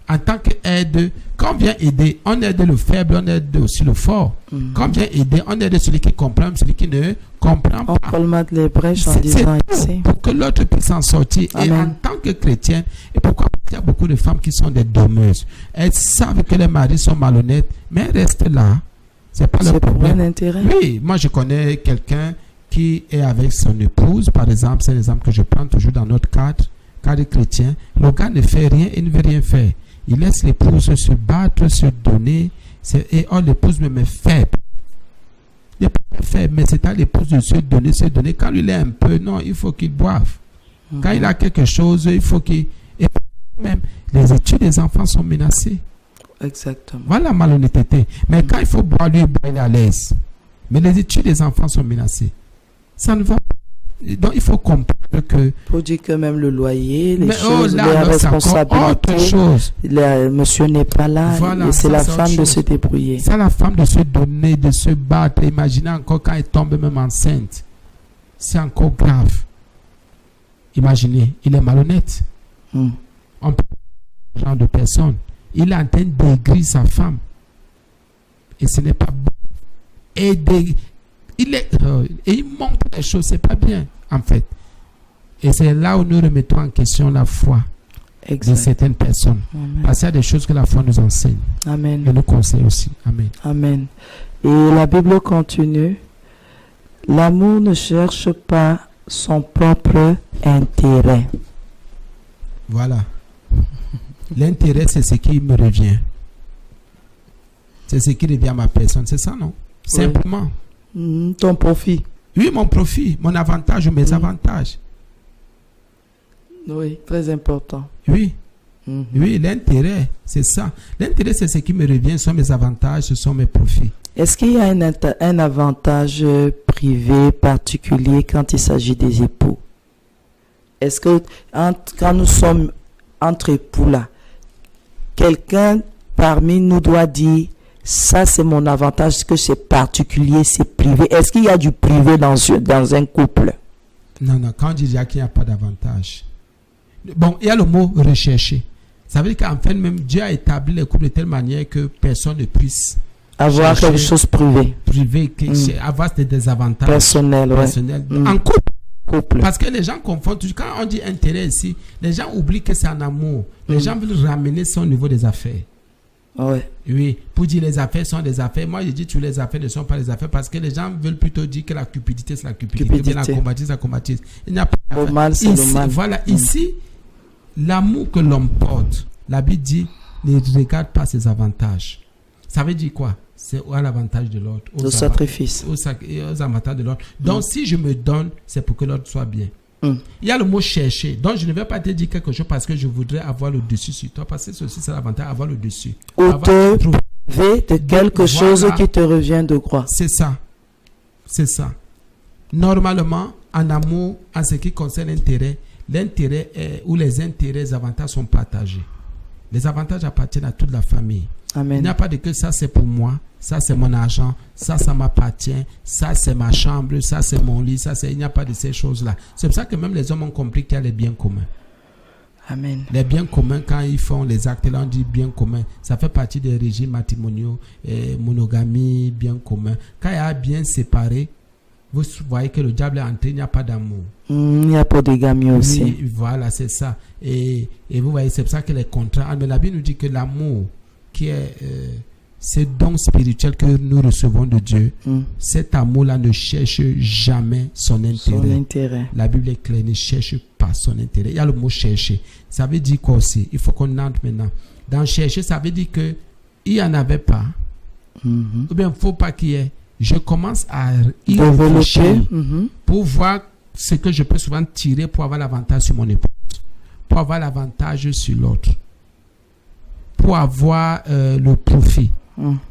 En tant qu'aide, quand on vient aider, on aide le faible, on aide aussi le fort. Quand on vient aider, on aide celui qui comprend, celui qui ne comprend pas. On colmate les brèches en disant ici. Pour que l'autre puisse s'en sortir. Amen. Et en tant que chrétienne, et pourquoi il y a beaucoup de femmes qui sont des dormeuses. Elles savent que les maris sont malhonnêtes, mais elles restent là. C'est pas leur problème. Pour un intérêt. Oui, moi je connais quelqu'un qui est avec son épouse, par exemple, c'est l'exemple que je prends toujours dans notre cadre chrétien. Le gars ne fait rien et ne veut rien faire. Il laisse l'épouse se battre, se donner, et l'épouse me met faible. Mais c'est à l'épouse de se donner. Quand il est un peu, non, il faut qu'il boive. Quand il a quelque chose, il faut qu'il... Et même, les études des enfants sont menacées. Exactement. Voilà la malhonnêteté. Mais quand il faut boire, lui, il est à l'aise. Mais les études des enfants sont menacées. Ça ne va pas. Donc, il faut comprendre que... Pour dire que même le loyer, les mais choses, là, les alors, c'est encore responsabilités, autre chose. monsieur n'est pas là, Voilà, et c'est ça, la c'est autre femme de chose. se débrouiller. C'est à la femme de se donner, de se battre. Imaginez encore quand elle tombe même enceinte. C'est encore grave. Imaginez, il est malhonnête. On peut ce genre de personne. Il est en train d'aigrir sa femme. Et ce n'est pas bon. Et il montre les choses, c'est pas bien, en fait. Et c'est là où nous remettons en question la foi de certaines personnes. Amen. Parce qu'il y a des choses que la foi nous enseigne. Amen. Et nous conseille aussi. Amen. Amen. Et la Bible continue. L'amour ne cherche pas son propre intérêt. Voilà. L'intérêt, c'est ce qui me revient. C'est ce qui revient à ma personne. C'est ça, non? Simplement. Ton profit. Oui, mon profit, mon avantage ou mes avantages. Oui, très important. Oui. Oui, l'intérêt, c'est ça. L'intérêt, c'est ce qui me revient, ce sont mes avantages, ce sont mes profits. Est-ce qu'il y a un avantage privé particulier quand il s'agit des époux? Est-ce que quand nous sommes entre époux là, quelqu'un parmi nous doit dire ça c'est mon avantage, que c'est particulier, c'est privé? Est-ce qu'il y a du privé dans un couple? Non, quand on dit qu'il n'y a pas d'avantage. Bon, il y a le mot rechercher. Ça veut dire qu'en fait, même Dieu a établi les couples de telle manière que personne ne puisse avoir quelque chose privé. Avoir des avantages personnels. En couple. Parce que les gens confondent. Quand on dit intérêt ici, les gens oublient que c'est un amour. Les gens veulent ramener ça au niveau des affaires. Ouais. Oui, pour dire les affaires sont des affaires. Moi, je dis toutes les affaires ne sont pas des affaires parce que les gens veulent plutôt dire que la cupidité, c'est la cupidité. La combattise, c'est la combattise. Il n'y a pas le mal, c'est le mal. Voilà, ici, l'amour que l'homme porte, la Bible dit, ne regarde pas ses avantages. Ça veut dire quoi? C'est à l'avantage de l'autre. Au sacrifice. Aux avantages de l'autre. Donc, si je me donne, c'est pour que l'autre soit bien. Il y a le mot chercher. Donc, je ne vais pas te dire quelque chose parce que je voudrais avoir le dessus sur toi. Parce que c'est aussi ça l'avantage, avoir le dessus. Ou te priver de quelque chose qui te revient de croix. C'est ça. C'est ça. Normalement, en amour, en ce qui concerne l'intérêt ou les intérêts, les avantages sont partagés. Les avantages appartiennent à toute la famille. Amen. Il n'y a pas de que ça c'est pour moi, ça c'est mon argent, ça m'appartient, ça c'est ma chambre, ça c'est mon lit, il n'y a pas de ces choses-là. C'est pour ça que même les hommes ont compris qu'il y a les biens communs. Amen. Les biens communs, quand ils font les actes, là on dit biens communs, ça fait partie des régimes matrimoniaux, monogamie, biens communs. Quand il y a bien séparé, vous voyez que le diable est entré, il n'y a pas d'amour. Il n'y a pas de gamis aussi. Oui, voilà, c'est ça. Et vous voyez, c'est pour ça que les contrats, mais la Bible nous dit que l'amour, qui est ce don spirituel que nous recevons de Dieu, cet amour-là ne cherche jamais son intérêt. La Bible est claire, ne cherche pas son intérêt. Il y a le mot chercher. Ça veut dire quoi aussi? Il faut qu'on entre maintenant. Dans chercher, ça veut dire que il n'y en avait pas. Ou bien il ne faut pas qu'il y ait. Je commence à y réfléchir pour voir ce que je peux souvent tirer pour avoir l'avantage sur mon épouse, pour avoir l'avantage sur l'autre, pour avoir le profit.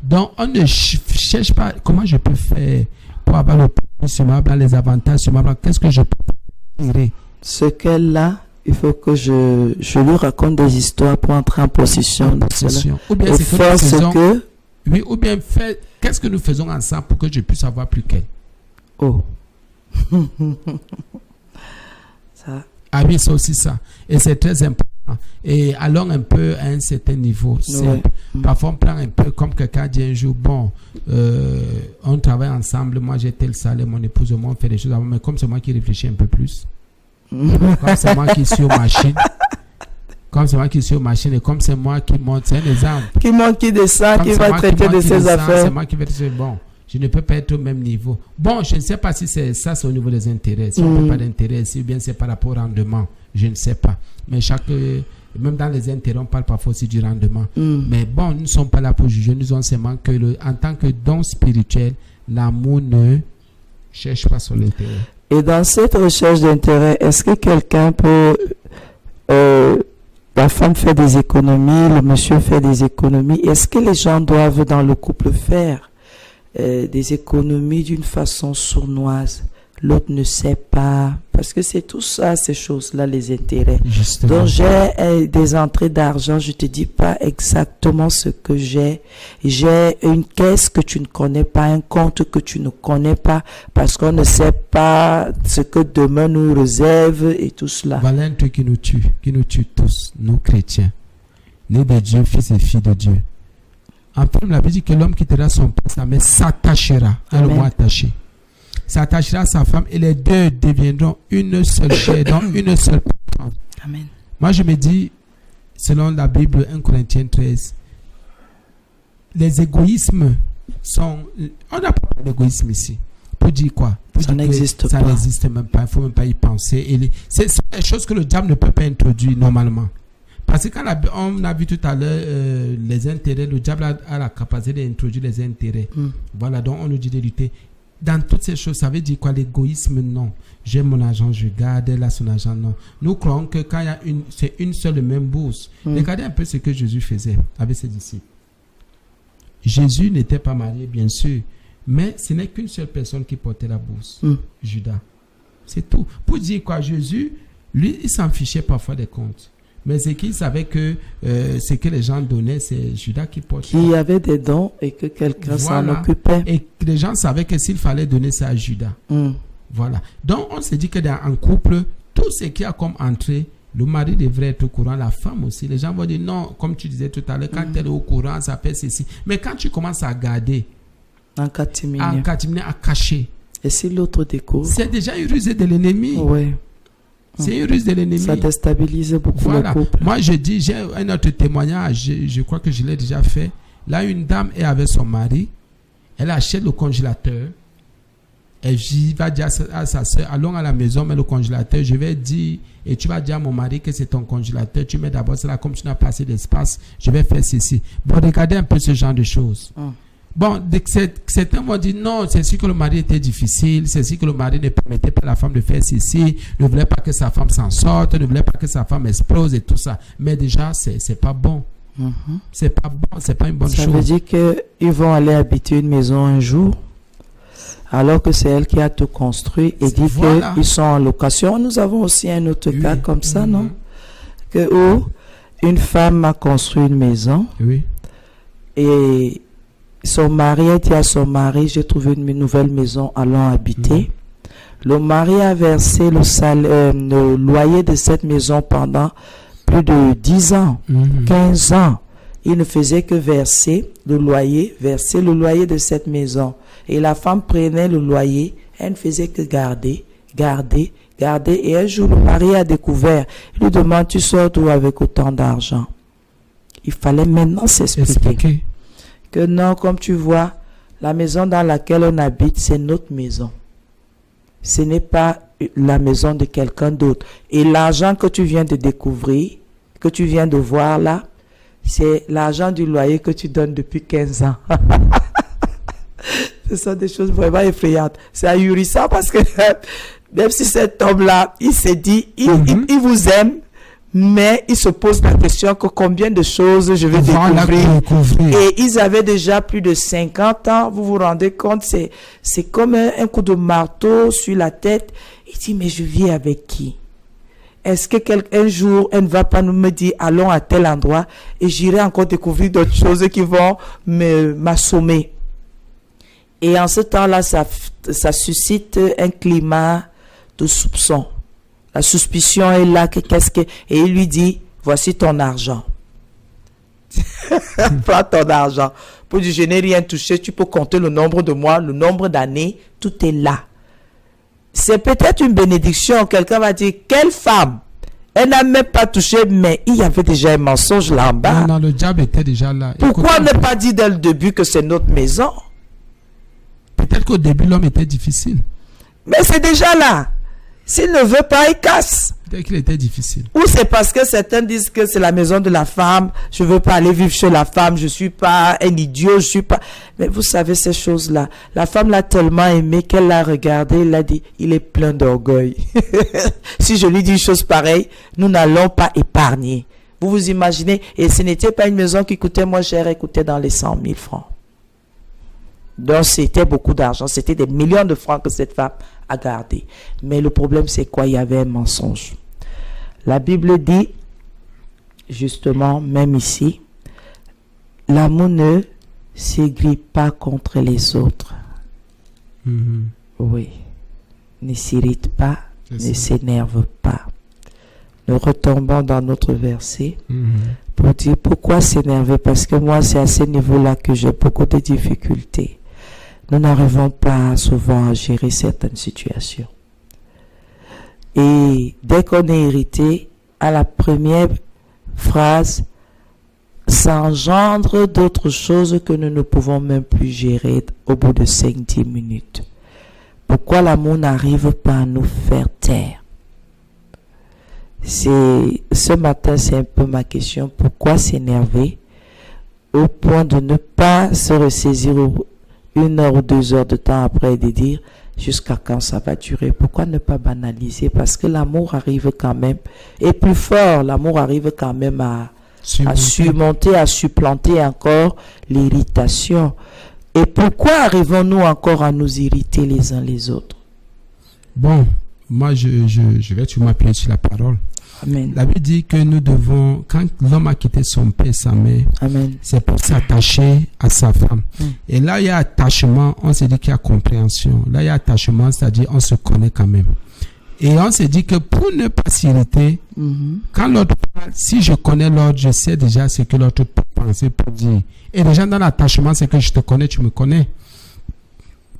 Donc, on ne cherche pas comment je peux faire pour avoir le profit sur ma blâme, les avantages sur ma blâme. Qu'est-ce que je peux tirer? Ce qu'elle a, il faut que je lui raconte des histoires pour entrer en possession de cela. Ou bien c'est faire ce que... Oui, ou bien faire... Qu'est-ce que nous faisons ensemble pour que je puisse avoir plus qu'elle? Oh. Ça. Ah oui, c'est aussi ça. Et c'est très important. Et allons un peu à un certain niveau. Parfois, on prend un peu comme quelqu'un dit un jour, bon, on travaille ensemble, moi j'ai tel salaire, mon épouse, moi on fait des choses avant, mais comme c'est moi qui réfléchis un peu plus, comme c'est moi qui suis aux machines, et comme c'est moi qui monte, c'est un exemple. Qui monte, qui descend, qui va traiter de ses affaires. C'est moi qui vais dire, bon, je ne peux pas être au même niveau. Bon, je ne sais pas si c'est ça, c'est au niveau des intérêts. Si on n'a pas d'intérêt, si bien c'est par rapport au rendement, je ne sais pas. Mais même dans les intérêts, on parle parfois aussi du rendement. Mais bon, nous ne sommes pas là pour juger. Nous avons seulement que en tant que don spirituel, l'amour ne cherche pas son intérêt. Et dans cette recherche d'intérêt, est-ce que quelqu'un peut, la femme fait des économies, le monsieur fait des économies. Est-ce que les gens doivent dans le couple faire des économies d'une façon sournoise? L'autre ne sait pas, parce que c'est tout ça, ces choses-là, les intérêts. Justement. Donc j'ai des entrées d'argent, je te dis pas exactement ce que j'ai. J'ai une caisse que tu ne connais pas, un compte que tu ne connais pas, parce qu'on ne sait pas ce que demain nous réserve et tout cela. Voilà un truc qui nous tue tous, nous chrétiens, nés de Dieu, fils et filles de Dieu. En premier, la Bible dit que l'homme quittera son père, sa mère s'attachera, un mot attaché. S'attachera à sa femme et les deux deviendront une seule chair, donc une seule personne. Amen. Moi, je me dis, selon la Bible, 1 Corinthiens 13, les égoïsmes sont... On n'a pas d'égoïsme ici. Pour dire quoi? Pour Ça dire n'existe que ça pas. n'existe même pas. Il ne faut même pas y penser. Et c'est des choses que le diable ne peut pas introduire normalement. Parce que quand on a vu tout à l'heure les intérêts, le diable a la capacité d'introduire les intérêts. Voilà, donc on nous dit de lutter. Dans toutes ces choses, ça veut dire quoi? L'égoïsme, non. J'ai mon argent, je garde, elle a son argent, non. Nous croyons que quand il y a c'est une seule et même bourse. Regardez un peu ce que Jésus faisait avec ses disciples. Jésus n'était pas marié, bien sûr, mais ce n'est qu'une seule personne qui portait la bourse, Judas. C'est tout. Pour dire quoi? Jésus, lui, il s'en fichait parfois des comptes. Mais c'est qu'il savait que ce que les gens donnaient, c'est Judas qui portait. Qui avait des dons et que quelqu'un s'en occupait. Et les gens savaient que s'il fallait donner ça à Judas. Voilà. Donc, on s'est dit que dans un couple, tout ce qui a comme entrée, le mari devrait être au courant, la femme aussi. Les gens vont dire non, comme tu disais tout à l'heure, quand elle est au courant, ça fait ceci. Mais quand tu commences à garder, en catimini, à cacher, et si l'autre découvre, c'est déjà une ruse de l'ennemi. Oui. C'est une ruse de l'ennemi. Ça déstabilise beaucoup le couple. Moi, je dis, j'ai un autre témoignage, je crois que je l'ai déjà fait. Là, une dame est avec son mari, elle achète le congélateur, elle va dire à sa soeur, allons à la maison, mets le congélateur, je vais dire, et tu vas dire à mon mari que c'est ton congélateur, tu mets d'abord cela, comme tu n'as pas assez d'espace, je vais faire ceci. Bon, regardez un peu ce genre de choses. Bon, certains vont dire non, c'est sûr que le mari était difficile, c'est sûr que le mari ne permettait pas à la femme de faire ceci, ne voulait pas que sa femme s'en sorte, ne voulait pas que sa femme explose et tout ça. Mais déjà, c'est pas bon. C'est pas bon, c'est pas une bonne chose. Ça veut dire qu'ils vont aller habiter une maison un jour, alors que c'est elle qui a tout construit et dit qu'ils sont en location. Nous avons aussi un autre cas comme ça, non? Où une femme a construit une maison et son mari a dit à son mari, j'ai trouvé une nouvelle maison, allons habiter. Le mari a versé le loyer de cette maison pendant plus de 10 ans, 15 ans. Il ne faisait que verser le loyer de cette maison. Et la femme prenait le loyer, elle ne faisait que garder. Et un jour, le mari a découvert. Il lui demande, tu sors d'où avec autant d'argent? Il fallait maintenant s'expliquer. Que non, comme tu vois, la maison dans laquelle on habite, c'est notre maison. Ce n'est pas la maison de quelqu'un d'autre. Et l'argent que tu viens de découvrir, que tu viens de voir là, c'est l'argent du loyer que tu donnes depuis 15 ans. Ce sont des choses vraiment effrayantes. C'est ahurissant parce que même si cet homme-là, il s'est dit, il vous aime, mais il se pose la question que combien de choses je vais découvrir. Et ils avaient déjà plus de 50 ans. Vous vous rendez compte, c'est comme un coup de marteau sur la tête. Il dit, mais je vis avec qui? Est-ce que un jour, elle ne va pas me dire, allons à tel endroit et j'irai encore découvrir d'autres choses qui vont m'assommer? Et en ce temps-là, ça suscite un climat de soupçon. La suspicion est là, et il lui dit, voici ton argent. Prends ton argent. Pour dire, je n'ai rien touché, tu peux compter le nombre de mois, le nombre d'années, tout est là. C'est peut-être une bénédiction. Quelqu'un va dire, quelle femme? Elle n'a même pas touché, mais il y avait déjà un mensonge là en bas. Non, le diable était déjà là. Pourquoi ne pas dire dès le début que c'est notre maison? Peut-être qu'au début, l'homme était difficile. Mais c'est déjà là. S'il ne veut pas, il casse. Peut-être qu'il était difficile. Ou c'est parce que certains disent que c'est la maison de la femme, je ne veux pas aller vivre chez la femme, je ne suis pas un idiot, je suis pas... Mais vous savez ces choses-là. La femme l'a tellement aimé qu'elle l'a regardé, elle a dit, il est plein d'orgueil. Si je lui dis une chose pareille, nous n'allons pas épargner. Vous vous imaginez? Et ce n'était pas une maison qui coûtait moins cher, elle coûtait dans les 100 000 francs. Donc c'était beaucoup d'argent, c'était des millions de francs que cette femme a gardé. Mais le problème c'est quoi? Il y avait un mensonge. La Bible dit, justement, même ici, l'amour ne s'aigrit pas contre les autres. Oui. Ne s'irrite pas, ne s'énerve pas. Nous retombons dans notre verset pour dire pourquoi s'énerver, parce que moi c'est à ce niveau-là que j'ai beaucoup de difficultés. Nous n'arrivons pas souvent à gérer certaines situations. Et dès qu'on est irrité, à la première phrase, ça engendre d'autres choses que nous ne pouvons même plus gérer au bout de 5-10 minutes. Pourquoi l'amour n'arrive pas à nous faire taire? Ce matin, c'est un peu ma question. Pourquoi s'énerver au point de ne pas se ressaisir 1 heure ou 2 heures de temps après et de dire jusqu'à quand ça va durer? Pourquoi ne pas banaliser? Parce que l'amour arrive quand même, et plus fort, l'amour arrive quand même à surmonter, à supplanter encore l'irritation. Et pourquoi arrivons-nous encore à nous irriter les uns les autres? Bon, moi je vais toujours m'appuyer sur la parole. Amen. La Bible dit que nous devons, quand l'homme a quitté son père et sa mère, Amen. C'est pour s'attacher à sa femme. Et là, il y a attachement, on se dit qu'il y a compréhension. Là, il y a attachement, c'est-à-dire on se connaît quand même. Et on se dit que pour ne pas s'irriter, quand l'autre parle, si je connais l'autre, je sais déjà ce que l'autre peut penser, pour dire. Et déjà dans l'attachement, c'est que je te connais, tu me connais.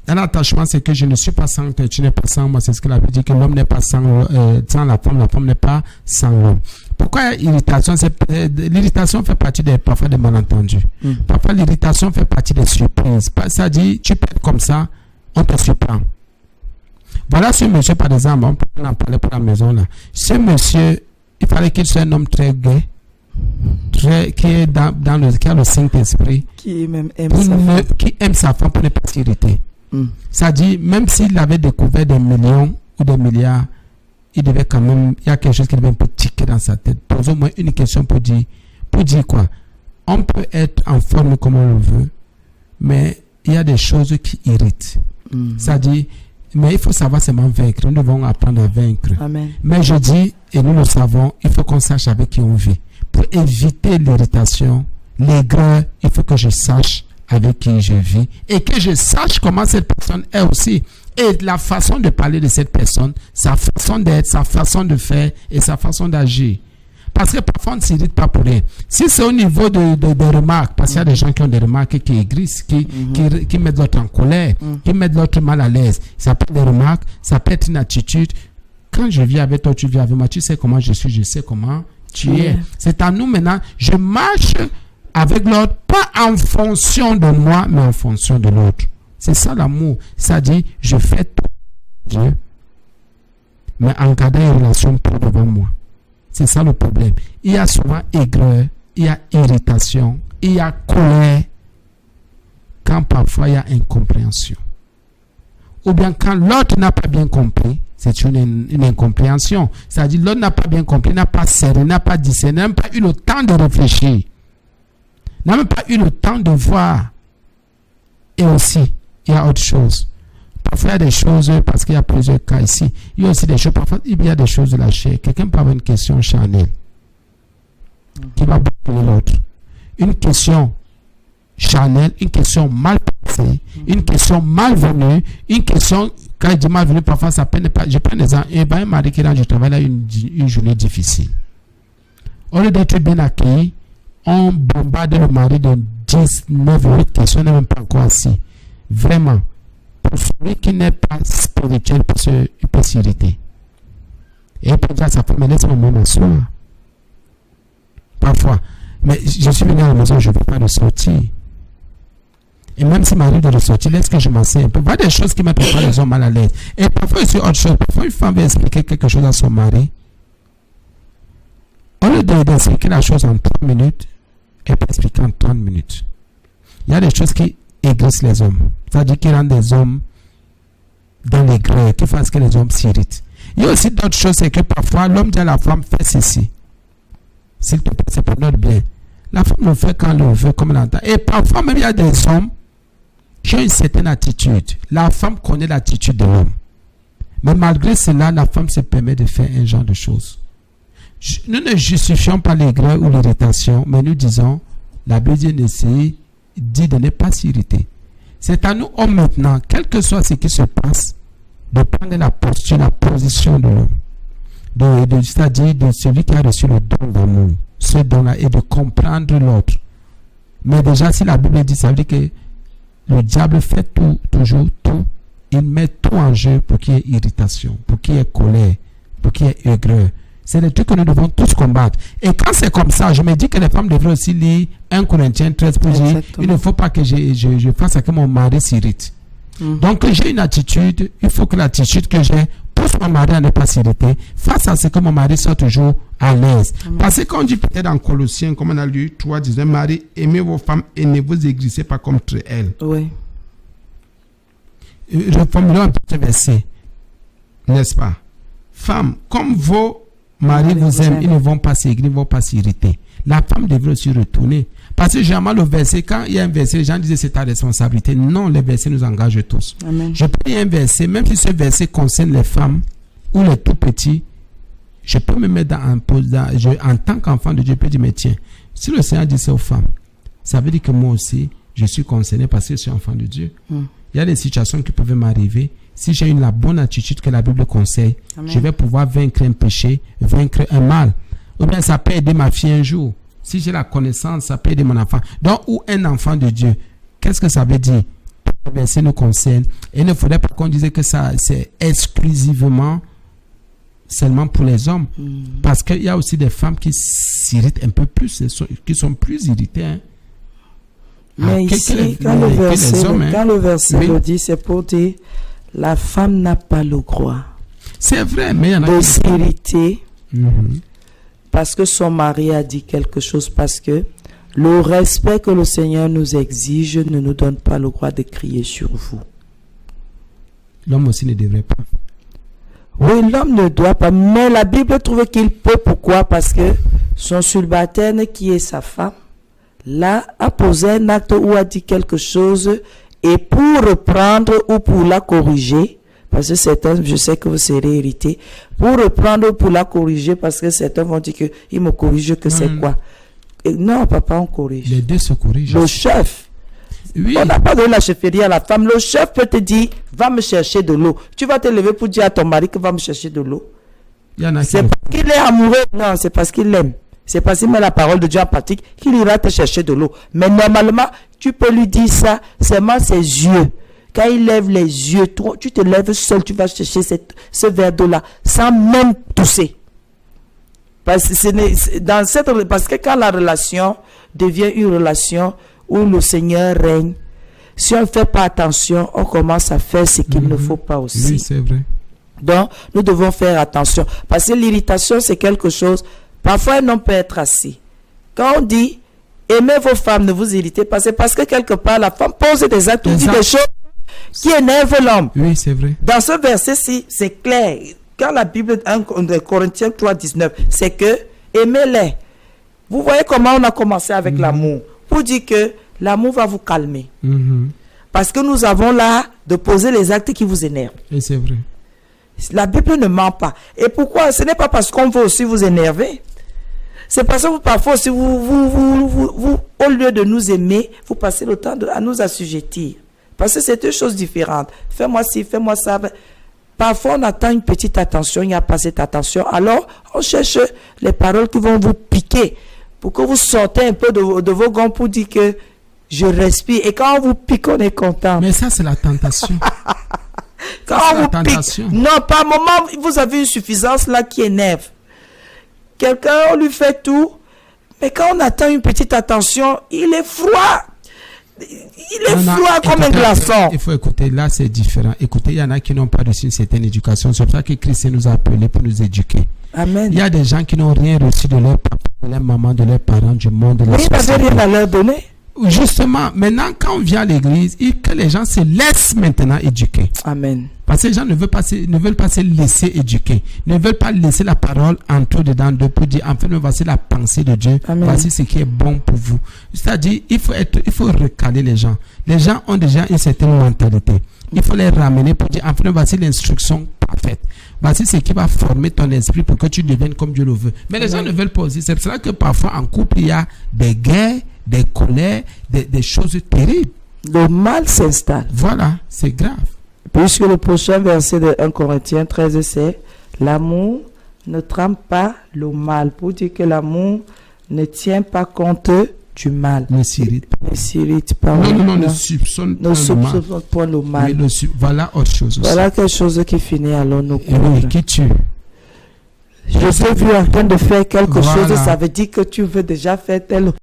Dans l'attachement, c'est que je ne suis pas sans toi, tu n'es pas sans moi. C'est ce que la Bible dit, que l'homme n'est pas sans la femme n'est pas sans l'homme. Pourquoi l'irritation? L'irritation fait partie parfois des malentendus. Parfois, l'irritation fait partie des surprises. Ça dit, tu peux être comme ça, on te surprend. Voilà ce monsieur, par exemple, on peut en parler pour la maison là. Ce monsieur, il fallait qu'il soit un homme très gai, qui a le Saint-Esprit, qui aime sa femme pour ne pas s'irriter. Ça dit, même s'il avait découvert des millions ou des milliards, il devait quand même, il y a quelque chose qui devait un peu tiquer dans sa tête. Posons moi une question pour dire quoi? On peut être en forme comme on le veut, mais il y a des choses qui irritent. Ça dit, mais il faut savoir seulement vaincre. Nous devons apprendre à vaincre. Amen. Mais je dis, et nous le savons, il faut qu'on sache avec qui on vit. Pour éviter l'irritation, l'aigreur, il faut que je sache avec qui je vis et que je sache comment cette personne est aussi. Et la façon de parler de cette personne, sa façon d'être, sa façon de faire et sa façon d'agir. Parce que parfois on ne s'irrite pas pour rien. Si c'est au niveau des remarques, parce qu'il y a des gens qui ont des remarques qui aigrissent, qui mettent l'autre en colère, qui mettent l'autre mal à l'aise. Ça peut être des remarques, ça peut être une attitude. Quand je vis avec toi, tu vis avec moi, tu sais comment je suis, je sais comment tu es. C'est à nous maintenant, je marche avec l'autre, pas en fonction de moi, mais en fonction de l'autre. C'est ça l'amour. Ça dit, je fais tout Dieu, mais en gardant une relation pour devant moi. C'est ça le problème. Il y a souvent aigreur, il y a irritation, il y a colère, quand parfois il y a incompréhension. Ou bien quand l'autre n'a pas bien compris, c'est une incompréhension. C'est-à-dire l'autre n'a pas bien compris, n'a pas serré, n'a pas discerné, n'a même pas eu le temps de réfléchir, n'a même pas eu le temps de voir. Et aussi, il y a autre chose. Parfois, il y a des choses, parce qu'il y a plusieurs cas ici, il y a aussi des choses, parfois, il y a des choses de la chair. Quelqu'un peut avoir une question charnelle qui va brûler l'autre. Une question charnelle, une question mal passée, une question malvenue, une question, quand je dis malvenue, parfois, ça peut ne pas. Je prends des exemples. Et un mari qui rentre du travail a une journée difficile. Au lieu d'être bien accueilli, on bombarde le mari de 10, 9, 8 questions, n'est même pas encore assis. Vraiment. Pour celui qui n'est pas spirituel, il peut s'irriter. Et il peut dire à sa femme, laisse-moi m'asseoir. Parfois. Mais je suis venu à la maison, je ne veux pas ressortir. Et même s'il m'arrive de ressortir, laisse que je m'assieds un peu. Il y a des choses qui mettent parfois les hommes mal à l'aise. Et parfois, c'est autre chose. Parfois, une femme veut expliquer quelque chose à son mari. Au lieu d'expliquer la chose en 30 minutes, elle peut expliquer en 30 minutes. Il y a des choses qui aigrissent les hommes. C'est-à-dire qu'ils rendent des hommes dans les grès, qui fassent que les hommes s'irritent. Il y a aussi d'autres choses, c'est que parfois, l'homme dit à la femme, fais ceci. s'il te plaît, c'est pour notre bien. La femme le fait quand elle le veut, comme elle entend. Et parfois même, il y a des hommes qui ont une certaine attitude. La femme connaît l'attitude de l'homme. Mais malgré cela, la femme se permet de faire un genre de choses. Nous ne justifions pas l'aigreur ou l'irritation, mais nous disons, la Bible dit de ne pas s'irriter. C'est à nous, hommes, maintenant, quel que soit ce qui se passe, de prendre la posture, la position de l'homme. C'est-à-dire de celui qui a reçu le don d'amour, ce don-là, et de comprendre l'autre. Mais déjà, si la Bible dit, ça veut dire que le diable fait tout, toujours tout. Il met tout en jeu pour qu'il y ait irritation, pour qu'il y ait colère, pour qu'il y ait aigreur. C'est des trucs que nous devons tous combattre. Et quand c'est comme ça, je me dis que les femmes devraient aussi lire 1 Corinthiens 13 pour dire, il ne faut pas que je fasse à que mon mari s'irrite. Donc j'ai une attitude, il faut que l'attitude que j'ai pousse mon mari à ne pas s'irriter, face à ce que mon mari soit toujours à l'aise. Parce que quand on dit peut-être dans Colossiens, comme on a lu 3, disait, Marie, aimez vos femmes et ne vous aigrissez pas contre elles. Oui. Reformulons un petit verset, n'est-ce pas? Femmes, comme vos maris vous aiment, ils ne vont pas s'aigrir, ils ne vont pas s'irriter. La femme devrait aussi retourner. Parce que généralement, le verset, quand il y a un verset, les gens disent c'est ta responsabilité. Non, les versets nous engagent tous. Amen. Je peux lire un verset, même si ce verset concerne les femmes ou les tout petits, je peux me mettre en tant qu'enfant de Dieu, je peux dire, mais tiens, si le Seigneur dit ça aux femmes, ça veut dire que moi aussi, je suis concerné parce que je suis enfant de Dieu. Il y a des situations qui peuvent m'arriver. Si j'ai la bonne attitude que la Bible conseille, je vais pouvoir vaincre un péché, vaincre un mal. Ou bien ça peut aider ma fille un jour. Si j'ai la connaissance, ça peut aider mon enfant. Donc, ou un enfant de Dieu. Qu'est-ce que ça veut dire? Le verset nous concerne. Et il ne faudrait pas qu'on dise que ça, c'est exclusivement seulement pour les hommes. Parce qu'il y a aussi des femmes qui s'irritent un peu plus, qui sont plus irritées. Hein. Mais ici, quand le verset le dit, c'est pour dire la femme n'a pas le droit. C'est vrai, mais il y en a de s'irriter parce que son mari a dit quelque chose, parce que le respect que le Seigneur nous exige ne nous donne pas le droit de crier sur vous. L'homme aussi ne devrait pas. Oui, l'homme ne doit pas, mais la Bible trouve qu'il peut. Pourquoi? Parce que son subalterne, qui est sa femme, là, a posé un acte ou a dit quelque chose, et pour reprendre ou pour la corriger, parce que certains, je sais que vous serez irrités, pour reprendre ou pour la corriger, parce que certains vont dire qu'ils me corrigent, que c'est quoi? Et non, papa, on corrige. Les deux se corrigent. Le chef. Oui. On n'a pas donné la chefferie à la femme. Le chef peut te dire, va me chercher de l'eau. Tu vas te lever pour dire à ton mari que va me chercher de l'eau. C'est parce qu'il est amoureux. Non, c'est parce qu'il l'aime. C'est parce qu'il met la parole de Dieu en pratique qu'il ira te chercher de l'eau. Mais normalement, tu peux lui dire ça seulement ses yeux. Quand il lève les yeux, tu te lèves seul, tu vas chercher ce verre d'eau-là sans même tousser. Parce que quand la relation devient une relation où le Seigneur règne, si on ne fait pas attention, on commence à faire ce qu'il ne faut pas aussi. Oui, c'est vrai. Donc, nous devons faire attention. Parce que l'irritation, c'est quelque chose. Parfois, un homme peut être assis. Quand on dit, aimez vos femmes, ne vous irritez pas, c'est parce que quelque part, la femme pose des actes ou dit des choses qui énervent l'homme. Oui, c'est vrai. Dans ce verset-ci, c'est clair. Quand la Bible, 1 Corinthiens 3, 19, c'est que aimez-les. Vous voyez comment on a commencé avec l'amour. Pour dire que l'amour va vous calmer. Parce que nous avons là de poser les actes qui vous énervent. Et c'est vrai. La Bible ne ment pas. Et pourquoi? Ce n'est pas parce qu'on veut aussi vous énerver. C'est parce que parfois, si vous, au lieu de nous aimer, vous passez le temps à nous assujettir. Parce que c'est deux choses différentes. Fais-moi ci, fais-moi ça. Parfois, on attend une petite attention, il n'y a pas cette attention. Alors, on cherche les paroles qui vont vous piquer pour que vous sortez un peu de vos gants pour dire que je respire. Et quand on vous pique, on est content. Mais ça, c'est la tentation. Quand on vous pique, non, par moment, vous avez une suffisance là qui énerve. Quelqu'un, on lui fait tout, mais quand on attend une petite attention, il est froid. Il est froid comme un glaçon. Il faut écouter, là c'est différent. Écoutez, il y en a qui n'ont pas reçu une certaine éducation. C'est pour ça que Christ nous a appelés pour nous éduquer. Amen. Il y a des gens qui n'ont rien reçu de leur papa, de leur maman, de leurs parents, du monde, de la société. Il n'avait rien à leur donner. justement, maintenant, quand on vient à l'église, que les gens se laissent maintenant éduquer. Amen. Parce que les gens ne veulent pas se laisser éduquer. Ne veulent pas laisser la parole entrer dedans d'eux pour dire, enfin, voici la pensée de Dieu. Amen. Voici ce qui est bon pour vous. C'est-à-dire, il faut recaler les gens. Les gens ont déjà une certaine mentalité. Il faut les ramener pour dire, enfin, voici l'instruction parfaite. Voici ce qui va former ton esprit pour que tu deviennes comme Dieu le veut. Mais les gens ne veulent pas aussi. C'est pour cela que parfois, en couple, il y a des guerres, des colères, des choses terribles. Le mal s'installe. Voilà, c'est grave. Puisque le prochain verset de 1 Corinthiens 13, c'est l'amour ne trame pas le mal. Pour dire que l'amour ne tient pas compte du mal. Ne s'irrite pas. Ne s'irrite pas. Non, ne soupçonne pas le mal. Voilà autre chose aussi. Voilà quelque chose qui finit alors nos cours. Oui, qui tue. Je t'ai vu en train de faire quelque Voilà. chose, ça veut dire que tu veux déjà faire tel